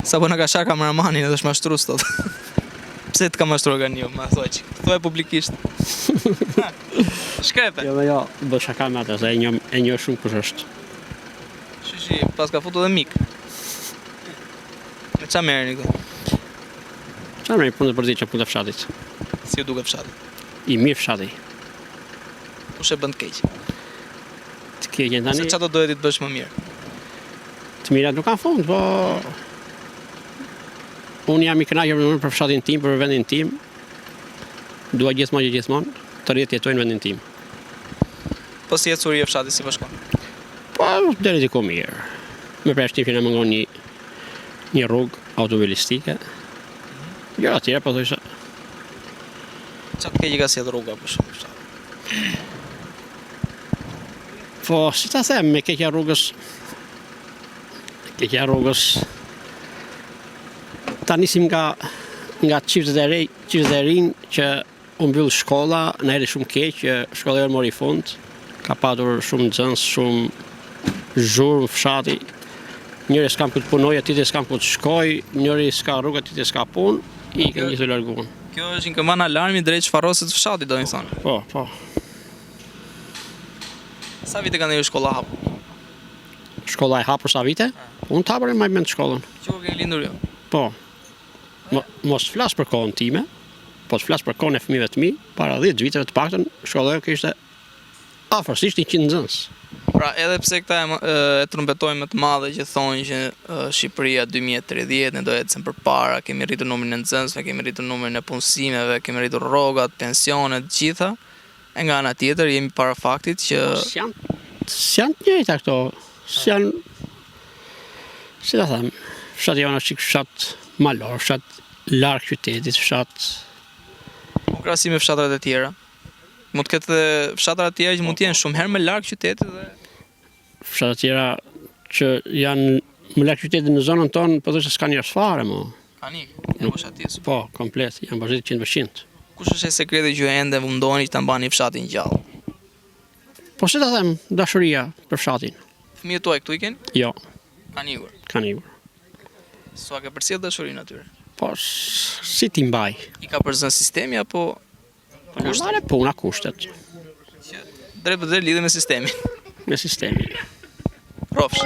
Sa po në ka shaka kameramanin edhe shmashtru sot. Pse të ka mashtru nga një, ma thoj që. Thoj publikisht. Shkrepe. Jo, bë shaka me atë, se e një shumë kush është. Shishi, pas ka futu dhe mik. Me qa merë një këto? Qa me punë të përdi që punë të fshatit. Si ju duke fshatit? I mirë fshati. Kush e bënd keq? Të keqen tani. Se qa do dojë ti të bësh më mirë? Të mirat nuk kanë fund, po... Unë jam i kënaqur për fshatin tim, për vendin tim. Dua gjithmonë të rritë jetojnë në vendin tim. Po si jetë suri e fshatit si bashkon? Po, deri diku mirë. Me preshtim që në mëngon një rrugë automobilistike. Gjëra tjera, po thojse. Qa të keq i ka sjellë rruga për shumë fshatit? Po, si ta them, me keqja rrugës... Ta nisim nga çiftet e rinj që u mbyll shkolla, në eri shumë keq, shkolla e mori fund, ka patur shumë nxënës, shumë zhurmë fshati. Njëri s'kam ku të punojë, tjetri s'kam ku të shkoj, njëri s'ka rrugë, tjetri s'ka punë, i kanë gjithë larguar. Kjo është një këman alarmi drejt çfarrosit të fshatit, do të thonë. Po. Sa vite ka ndërë shkolla hapur? Shkolla e hapur sa vite? Unë të hapur e maj mend shkollën. Që ke lindur jo? Po. Mos flas për kohën time, po të flas për kohën e fëmijëve të mi, para 10 viteve të paktën, shkolla e kishte afërsisht 100 nxënës. Pra edhe pse këta e trumpetojnë më të madhe që thonë që Shqipëria 2030 ne do ecëm përpara, kemi rritur numrin e nxënësve, kemi rritur numrin e punësimeve, kemi rritur rrogat, pensionet, gjitha. E nga ana tjetër jemi para faktit që s'janë të njëjta këto. S'janë, si ta them, fshati jonë është fshat malor, fshat larg qytetit, fshat... Në krahasim me fshatrat e tjera. Mund të ketë fshatra të tjera që mund të jenë shumë herë më larg qytetit dhe fshatra të tjera që janë më larg qytetit në zonën tonë, po thoshte s'kan njerëz fare mo. Kanë nuk është atje. Po, komplet, janë bashkë 100%. Kush është sekreti që ende mundoni që ta mbani fshatin gjallë? Po si ta them, dashuria për fshatin. Fëmijët tuaj këtu i keni? Jo. Kanë ikur. Kanë ikur. S'u ka përcjell dashurinë atyre? Po, si ti mbaj? I ka përzën sistemi apo Normale puna kushtet. Drejt për drejt lidhe me sistemin? Me sistemin. Rofsh.